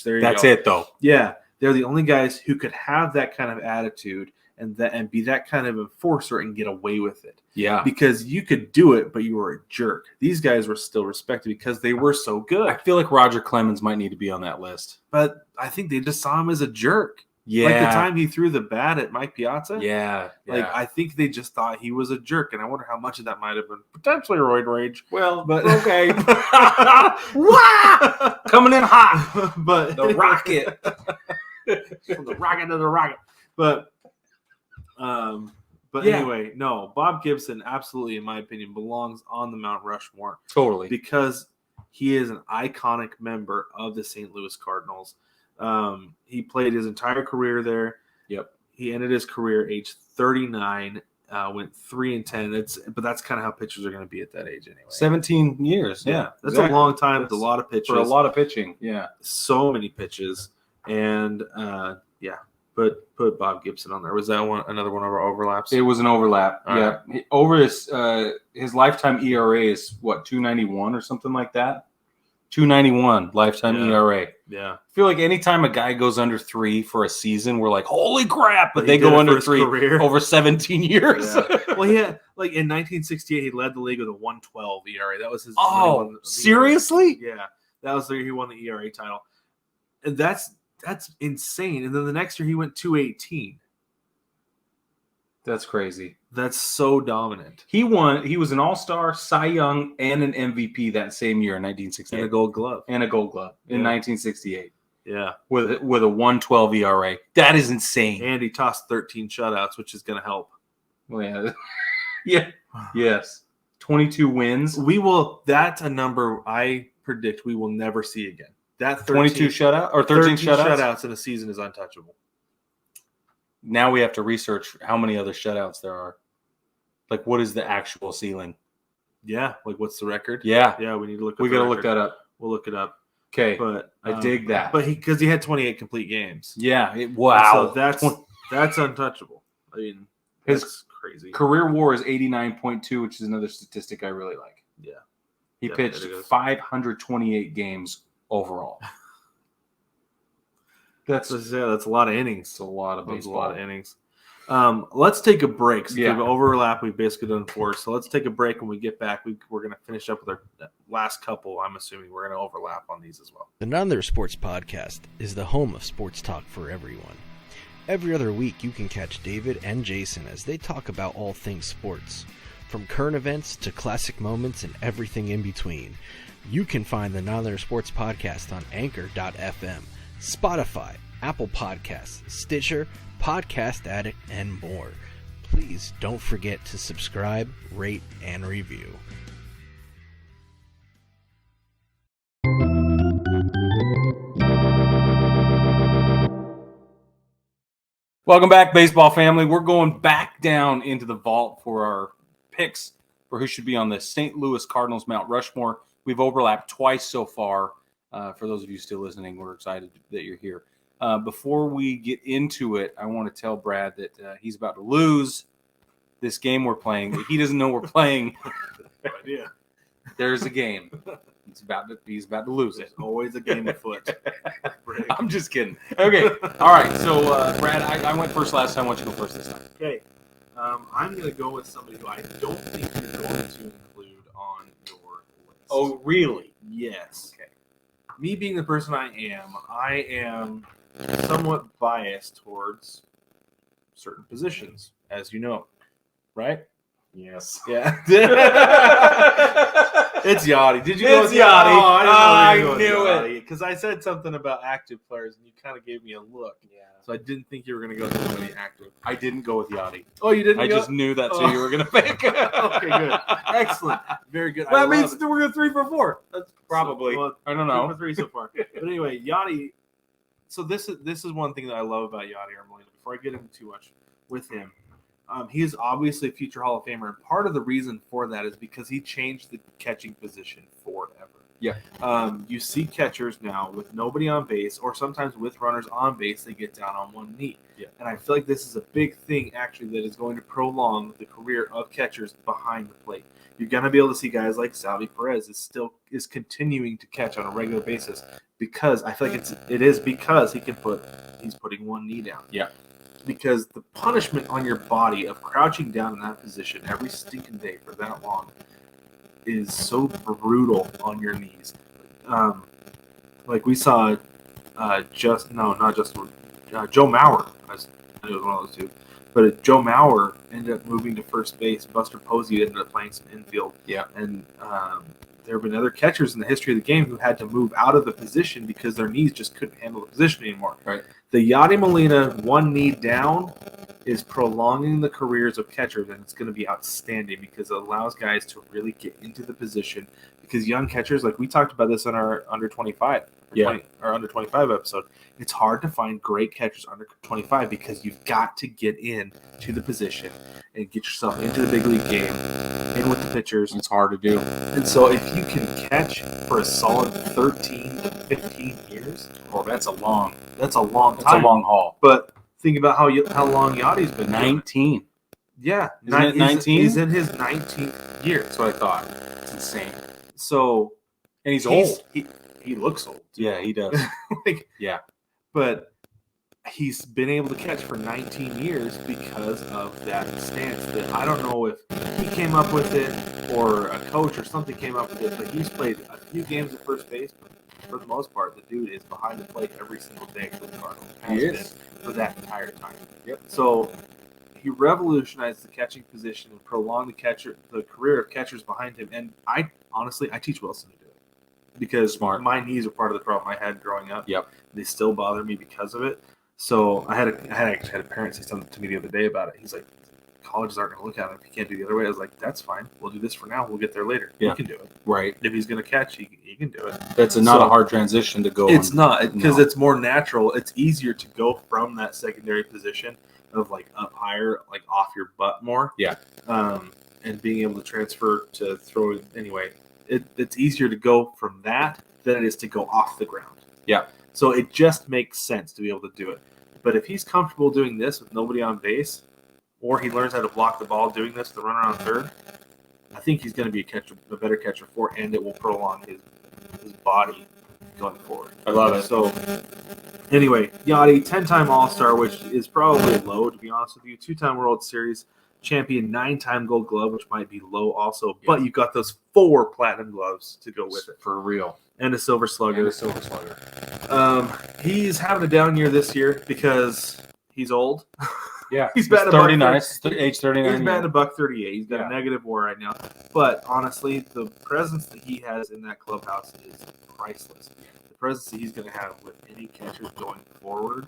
There you go. That's it, though. Yeah, they're the only guys who could have that kind of attitude and be that kind of enforcer and get away with it. Yeah. Because you could do it, but you were a jerk. These guys were still respected because they were so good. I feel like Roger Clemens might need to be on that list. But I think they just saw him as a jerk. Yeah. Like the time he threw the bat at Mike Piazza. Yeah. Like, I think they just thought he was a jerk, and I wonder how much of that might have been potentially roid rage. Well, but okay. Wow! Coming in hot. But the rocket. From the rocket to the rocket. But yeah. Anyway, no, Bob Gibson absolutely, in my opinion, belongs on the Mount Rushmore. Totally. Because he is an iconic member of the St. Louis Cardinals. He played his entire career there. Yep. He ended his career age 39, went 3-10. But that's kind of how pitchers are going to be at that age anyway. 17 years. Yeah. That's a long time with a lot of pitches. For a lot of pitching. Yeah. So many pitches. And Put Bob Gibson on there. Was that another one of our overlaps? It was an overlap. All yeah. right. Over his lifetime ERA is what, 291 or something like that? 2.91 lifetime Yeah. ERA. Yeah. I feel like anytime a guy goes under 3 for a season, we're like, holy crap! But But they he did go it under for his 3 career. over 17 years. Yeah. Well, he had, like, in 1968, he led the league with a 1.12 ERA. That was his. when he Oh, won the seriously? ERA. Yeah, that was the year he won the ERA title, and that's insane. And then the next year he went 2.18. That's crazy. That's so dominant. He won. He was an All-Star, Cy Young, and an MVP that same year in 1968. And a Gold Glove. And a Gold Glove in Yeah. 1968 Yeah, with a 1.12 ERA. That is insane. and he tossed 13 shutouts, which is going to help. Well, yeah. Yeah. Yes. 22 wins. We will. That's a number I predict we will never see again. That 13, 22 shutout or 13 shutouts. in a season is untouchable. Now we have to research how many other shutouts there are. Like, what is the actual ceiling? Yeah, like what's the record? Yeah. Yeah, we need to look. We got to look that up. We'll look it up. Okay. But I dig that. But because he had 28 complete games. Yeah. Wow. So that's untouchable. I mean, His that's crazy. Career WAR is 89.2, which is another statistic I really like. Yeah. He Yeah, pitched it is. 528 games overall. That's So, yeah, that's a lot of innings. a lot of That's a baseball. lot of innings. Let's take a break. So Yeah. the overlap we've basically done 4. So let's take a break. When we get back, we're going to finish up with our last couple. I'm assuming we're going to overlap on these as well. The Another Sports Podcast is the home of sports talk for everyone. Every other week, you can catch David and Jason as they talk about all things sports, from current events to classic moments and everything in between. You can find the Another Sports Podcast on Anchor.fm, Spotify, Apple Podcasts, Stitcher, Podcast Addict, and more. Please don't forget to subscribe, rate, and review. Welcome back, baseball family. We're going back down into the vault for our picks for who should be on the St. Louis Cardinals Mount Rushmore. We've overlapped twice so far. For those of you still listening, we're excited that you're here. Before we get into it, I want to tell Brad that he's about to lose this game we're playing. He doesn't know we're playing. Yeah. There's a game. He's about to lose it. There's always a game afoot. I'm just kidding. Okay. All right. So, Brad, I went first last time. Why don't you go first this time? Okay. I'm going to go with somebody who I don't think you're going to include on your list. Oh, really? yes. Okay. Me being the person I am somewhat biased towards certain positions, as you know, right? Yes. Yeah. It's Yachty. Did you go It's with Yachty. Oh, I I knew it. Because I said something about active players, and you kind of gave me a look. Yeah. So I didn't think you were going to go with somebody active. I didn't go with Yachty. Oh, you didn't? I go? just knew that's Oh. who you were going to pick. Okay, good. Excellent. Very good. That I means love that we're going 3 for 4. That's it. probably. Well, I don't 2 know. for 3 so far. But anyway, Yachty. So this is one thing that I love about Yachty Armelina. Before I get into too much with him, he is obviously a future Hall of Famer, and part of the reason for that is because he changed the catching position forever. Yeah. You see catchers now with nobody on base, or sometimes with runners on base, they get down on one knee. Yeah. And I feel like this is a big thing, actually, that is going to prolong the career of catchers behind the plate. You're going to be able to see guys like Salvi Perez is continuing to catch on a regular basis because I feel like it is because he's putting one knee down. Yeah. Because the punishment on your body of crouching down in that position every stinking day for that long is so brutal on your knees. Like we saw Joe Mauer. I knew it was one of those two. But Joe Mauer ended up moving to first base. Buster Posey ended up playing some infield. Yeah. And there have been other catchers in the history of the game who had to move out of the position because their knees just couldn't handle the position anymore. Right. The Yachty Molina one knee down is prolonging the careers of catchers, and it's going to be outstanding because it allows guys to really get into the position. Because young catchers, like we talked about this on our under 25, our under 25 episode, it's hard to find great catchers under 25 because you've got to get in to the position and get yourself into the big league game, in with the pitchers. It's hard to do. And so if you can catch for a solid 13 to 15 years, Oh, that's a long time. That's a long haul. But think about how long Yachty's been doing it. 19. Yeah. Isn't it 19? He's in his 19th year. That's what I thought. It's insane. So And he's old. he looks old. Yeah, he does. Like, Yeah. But he's been able to catch for 19 years because of that stance that I don't know if he came up with it or a coach or something came up with it, but he's played a few games at first base. But for the most part, the dude is behind the plate every single day for the Cardinals. He is. For that entire time. Yep. So he revolutionized the catching position and prolonged the career of catchers behind him. And I teach Wilson to do it because my knees are part of the problem I had growing up. Yep. They still bother me because of it. So I actually had a parent say something to me the other day about it. He's like, colleges aren't going to look at it if you can't do the other way. I was like, that's fine. We'll do this for now. We'll get there later. Yeah. He can do it. Right. If he's going to catch, he can do it. That's not a hard transition to go. It's not, because it's more natural. It's easier to go from that secondary position of like up higher, like off your butt more. Yeah. And being able to transfer to throw it anyway. It's easier to go from that than it is to go off the ground. Yeah. So it just makes sense to be able to do it. But if he's comfortable doing this with nobody on base, or he learns how to block the ball doing this, the runner on third, I think he's going to be a better catcher for, and it will prolong his body going forward. I love it. So anyway, Yachty, 10-time All-Star, which is probably low, to be honest with you. 2-time World Series champion, 9-time Gold Glove, which might be low also. But you've got those 4 Platinum Gloves to go with it. For real. And a Silver Slugger. He's having a down year this year because he's old. Yeah. He's batting 39. Age 39. He's batting $138. He's got a negative WAR right now. But honestly, the presence that he has in that clubhouse is priceless. The presence that he's going to have with any catchers going forward,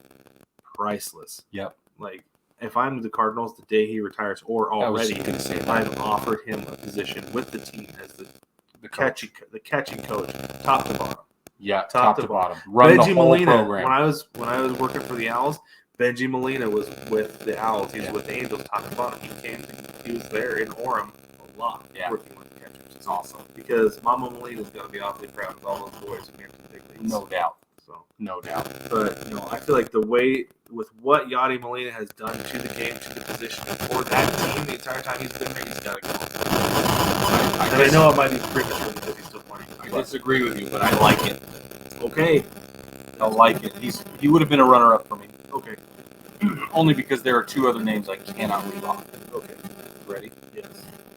priceless. Yep. Like, if I'm the Cardinals the day he retires, or already, I've offered him a position with the team as the catching coach, top to bottom. Yeah, top to bottom. Run Benji the whole Molina, program. When I was working for the Owls, Benji Molina was with the Owls. He was with the Angels, top to bottom. He was there in Orem a lot, working with the catchers. It's awesome because Mama Molina's going to be awfully proud of all those boys who came to the big leagues. No doubt. So no doubt. But I feel like the way with what Yachty Molina has done to the game, to the position, for that team the entire time he's been there, he's got to go. I know it might be premature because he's still playing. I disagree with you, but I like it. Okay. I like it. He would have been a runner-up for me. Okay. Only because there are 2 other names I cannot leave off. Okay. Ready? Yes.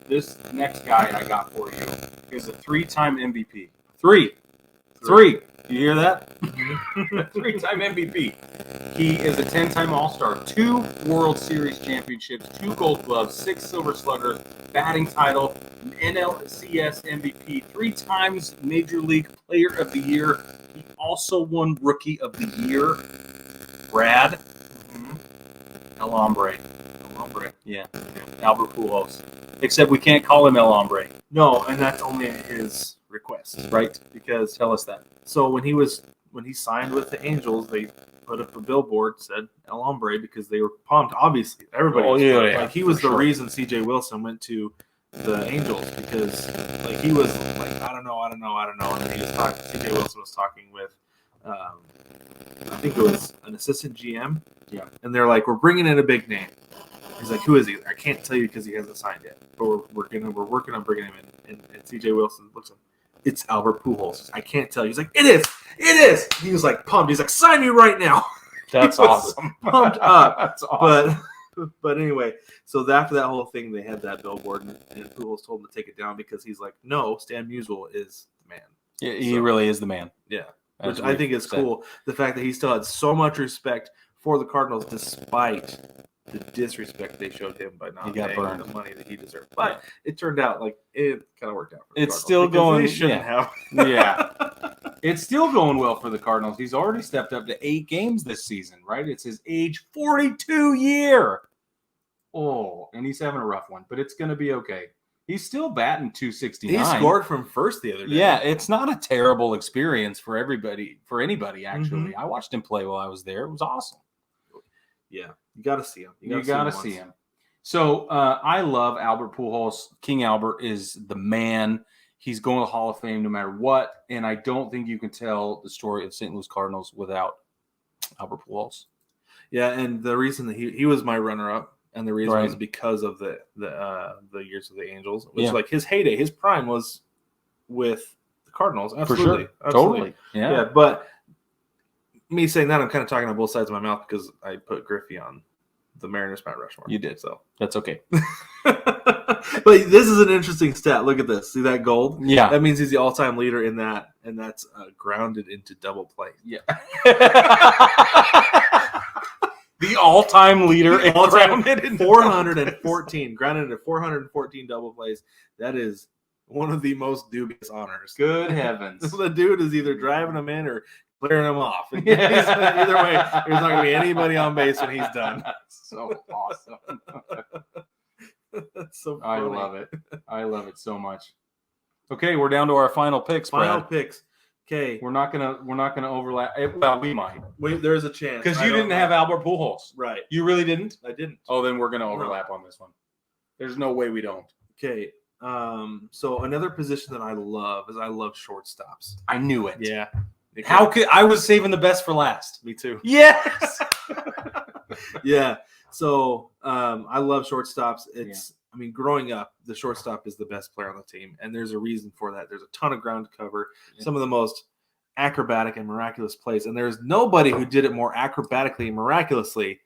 This next guy I got for you is a 3-time MVP. 3. You hear that? 3-time MVP. He is a 10-time All-Star, 2 World Series championships, 2 Gold Gloves, 6 Silver Sluggers, batting title, NLCS MVP, 3 times Major League Player of the Year. He also won Rookie of the Year. Brad. El Hombre. Yeah. Albert Pujols. Except we can't call him El Hombre. No, and that's only his request. Right. Because tell us that. So when he signed with the Angels, they put up a billboard said El Hombre because they were pumped. Obviously, everybody was pumped. Like he was the reason CJ Wilson went to the Angels because like he was like I don't know, and then he was talking. CJ Wilson was talking with I think it was an assistant GM. Yeah, and they're like, we're bringing in a big name. He's like, who is he? I can't tell you because he hasn't signed yet, but we're working on bringing him in. And CJ Wilson looks at him. It's Albert Pujols. I can't tell you. He's like, it is. He was like pumped. He's like, sign me right now. That's awesome. Pumped up. That's awesome. But anyway, so after that whole thing, they had that billboard, and Pujols told him to take it down because he's like, no, Stan Musial is the man. Yeah, he really is the man. Yeah, which I think is cool. The fact that he still had so much respect for the Cardinals despite the disrespect they showed him by not paying him the money that he deserved. But it turned out like it kind of worked out for the Cardinals. Still going. They shouldn't have. Yeah. It's still going well for the Cardinals. He's already stepped up to 8 games this season, right? It's his age 42 year. Oh, and he's having a rough one, but it's going to be okay. He's still batting 269. He scored from first the other day. Yeah, it's not a terrible experience for anybody, actually. I watched him play while I was there. It was awesome. Yeah, you got to see him. You got to see him. So I love Albert Pujols. King Albert is the man. He's going to the Hall of Fame no matter what, and I don't think you can tell the story of St. Louis Cardinals without Albert Pujols. Yeah, and the reason that he was my runner-up, and the reason was because of the years of the Angels, which like his heyday, his prime was with the Cardinals. For Absolutely. sure. Absolutely. Totally. Yeah. Yeah, but me saying that, I'm kind of talking on both sides of my mouth because I put Griffey on the Mariners Mount Rushmore. You did. So That's okay. but this is an interesting stat. Look at this. See that gold? Yeah. That means he's the all-time leader in that, and that's grounded into double play. Yeah. The all-time leader in grounded into 414. Grounded into 414 double plays. That is one of the most dubious honors. Good heavens. The dude is either driving them in or clearing them off. Yeah. Either way, there's not going to be anybody on base when he's done. So awesome. That's so I funny. love it. I love it so much. Okay, we're down to our final picks, Final Brad. picks. Okay. We're not gonna overlap. Well, we might, Wait, there's a chance. because I you don't didn't know. have Albert Pujols. Right. You really didn't. I didn't. Oh, then we're gonna overlap on this one. There's no way we don't. Okay. So another position that I love is shortstops. I knew it. Yeah. How could I was saving the best for last? Me too. Yes. Yeah. So I love shortstops. I mean, growing up, the shortstop is the best player on the team, and there's a reason for that. There's a ton of ground to cover, some of the most acrobatic and miraculous plays, and there's nobody who did it more acrobatically and miraculously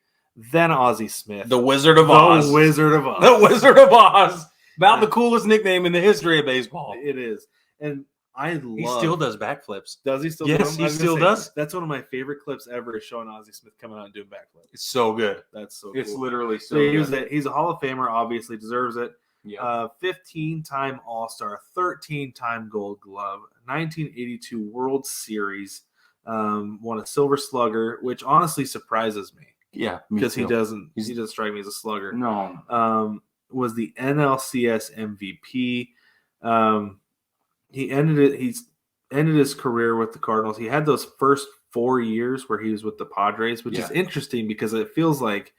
than Ozzie Smith, The Wizard of Oz. The Wizard of Oz. The Wizard of Oz. About the coolest nickname in the history of baseball. It is, and I love. He still does backflips. Does he still? Yes, do them? he I was still gonna does. That's one of my favorite clips ever. Is showing Ozzie Smith coming out and doing backflips. It's so good. That's so. It's cool. literally so So good. he's a Hall of Famer. Obviously, deserves it. Yeah. 15-time All-Star, 13-time Gold Glove, 1982 World Series, won a Silver Slugger, which honestly surprises me Yeah. me because he too. doesn't He's- strike me as a slugger. No. Was the NLCS MVP. He ended his career with the Cardinals. He had those first 4 years where he was with the Padres, which is interesting because it feels like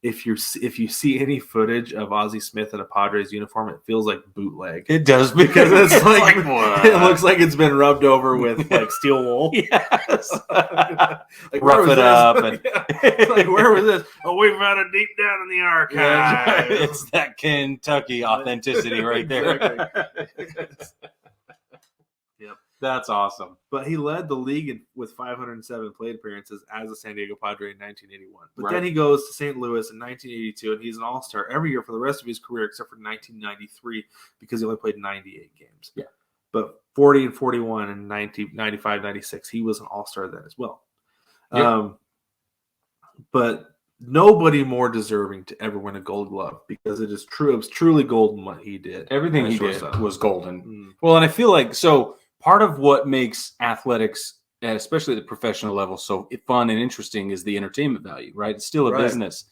if you see any footage of Ozzie Smith in a Padres uniform, it feels like bootleg. It does Because it's like what? it looks like it's been rubbed over with like steel wool. Yes. Like, Rough where was it this? up and- Yeah. Like, where was this? Oh, we found it deep down in the archive. It's that Kentucky authenticity right there. Yep. That's awesome. But he led the league with 507 plate appearances as a San Diego Padre in 1981. But Right. then he goes to St. Louis in 1982, and he's an All-Star every year for the rest of his career except for 1993 because he only played 98 games. Yeah. But 40 and 41 in 95, 96, he was an All-Star then as well. Yeah. But nobody more deserving to ever win a Gold Glove because it is true. It was truly golden what he did. Everything as he did shortstop. was golden. Mm. Well, and I feel like so part of what makes athletics, and especially at the professional level, so fun and interesting is the entertainment value, right? It's still a Right. business.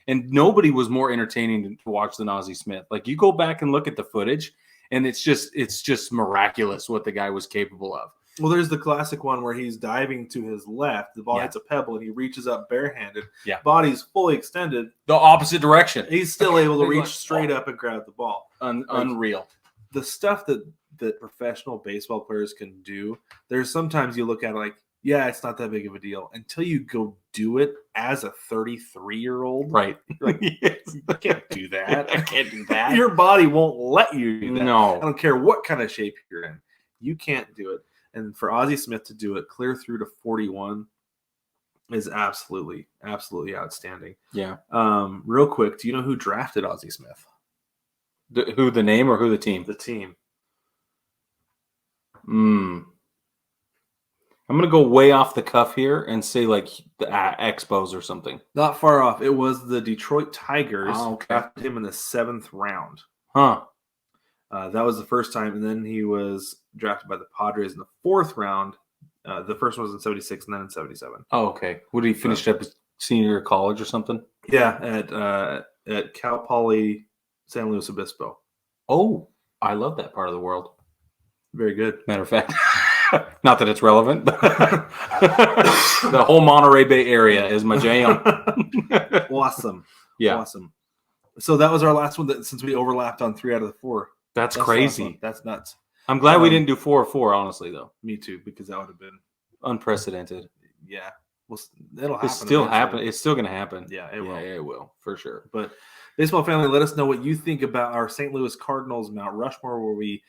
And nobody was more entertaining to watch than Ozzie Smith. Like you go back and look at the footage, and it's just miraculous what the guy was capable of. Well, there's the classic one where he's diving to his left. The ball Yeah. hits a pebble, and he reaches up barehanded. Yeah. Body's fully extended. The opposite direction. He's still able to He's reach like, straight up and grab the ball. Unreal. The stuff that professional baseball players can do, there's sometimes you look at it like, yeah, it's not that big of a deal until you go do it as a 33-year-old. Right. Like, Yes. you can't do that. I can't do that. Your body won't let you do that. I No. don't care what kind of shape you're in. You can't do it. And for Ozzie Smith to do it clear through to 41 is absolutely outstanding. Yeah. Real quick, do you know who drafted Ozzie Smith? Who the name or who the team? The team. I'm going to go way off the cuff here and say like the Expos or something. Not far off. It was the Detroit Tigers. Oh, okay. Drafted him in the 7th round. Huh. That was the first time, and then he was drafted by the Padres in the 4th round. The first one was in 76 and then in 77. Oh, okay. Would he finish up his senior year of college or something? Yeah, at Cal Poly San Luis Obispo. Oh, I love that part of the world. Very good. Matter of fact, not that it's relevant, but the whole Monterey Bay area is my jam. Awesome. Yeah, Awesome. So that was our last one since we overlapped on 3 out of the 4. that's the last crazy. one. That's nuts. I'm glad we didn't do 4 or 4, honestly, though. Me too, because that would have been, Unprecedented. yeah. it'll happen. It's still eventually. happen. It's still going to happen. Yeah, it will. Yeah, it will for sure. But baseball family, let us know what you think about our St. Louis Cardinals Mount Rushmore. Were we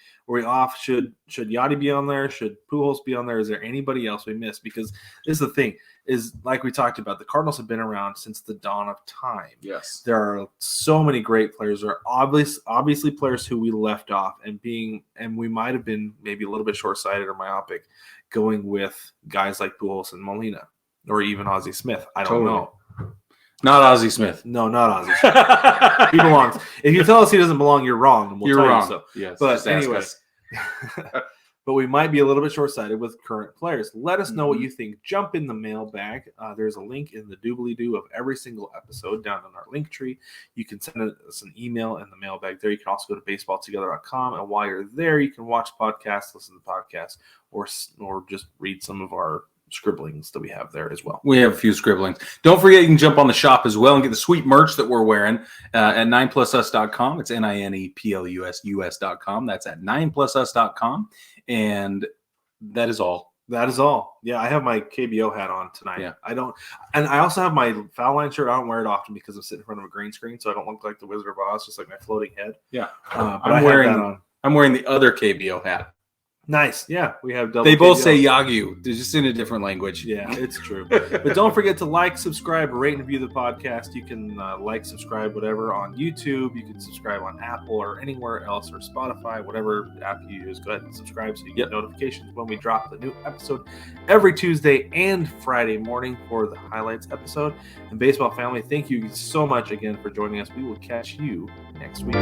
off? Should Yachty be on there? Should Pujols be on there? Is there anybody else we missed? Because this is the thing: is like we talked about, the Cardinals have been around since the dawn of time. Yes, There are so many great players. There are obviously players who we left off, and we might have been maybe a little bit short-sighted or myopic, going with guys like Pujols and Molina, or even Ozzie Smith. I don't Totally. know. not Ozzie Smith. No, not Ozzie Smith. He belongs. If you tell us he doesn't belong, you're wrong. And we'll You're tell wrong. You so. Yes, But just ask anyway, us. but we might be a little bit short-sighted with current players. Let us know what you think. Jump in the mailbag. There's a link in the doobly-doo of every single episode down in our link tree. You can send us an email in the mailbag there. You can also go to baseballtogether.com. And while you're there, you can watch podcasts, listen to podcasts, or just read some of our scribblings that we have there as well. We have a few scribblings. Don't forget, you can jump on the shop as well and get the sweet merch that we're wearing at 9plusus.com. It's NINEPLUS.com. That's at 9plusus.com. And that is all. That is all. Yeah, I have my KBO hat on tonight. Yeah. I also have my foul line shirt. I don't wear it often because I'm sitting in front of a green screen, so I don't look like the Wizard of Oz, just like my floating head. Yeah. But I'm I have wearing that on. I'm wearing the other KBO hat. Nice. Yeah, we have double. They both KBO. say Yagyu. They're just in a different language. Yeah, it's true. But don't forget to like, subscribe, rate, and review the podcast. You can subscribe, whatever, on YouTube. You can subscribe on Apple or anywhere else, or Spotify, whatever app you use. Go ahead and subscribe so you get notifications when we drop the new episode every Tuesday and Friday morning for the highlights episode. And baseball family, thank you so much again for joining us. We will catch you next week.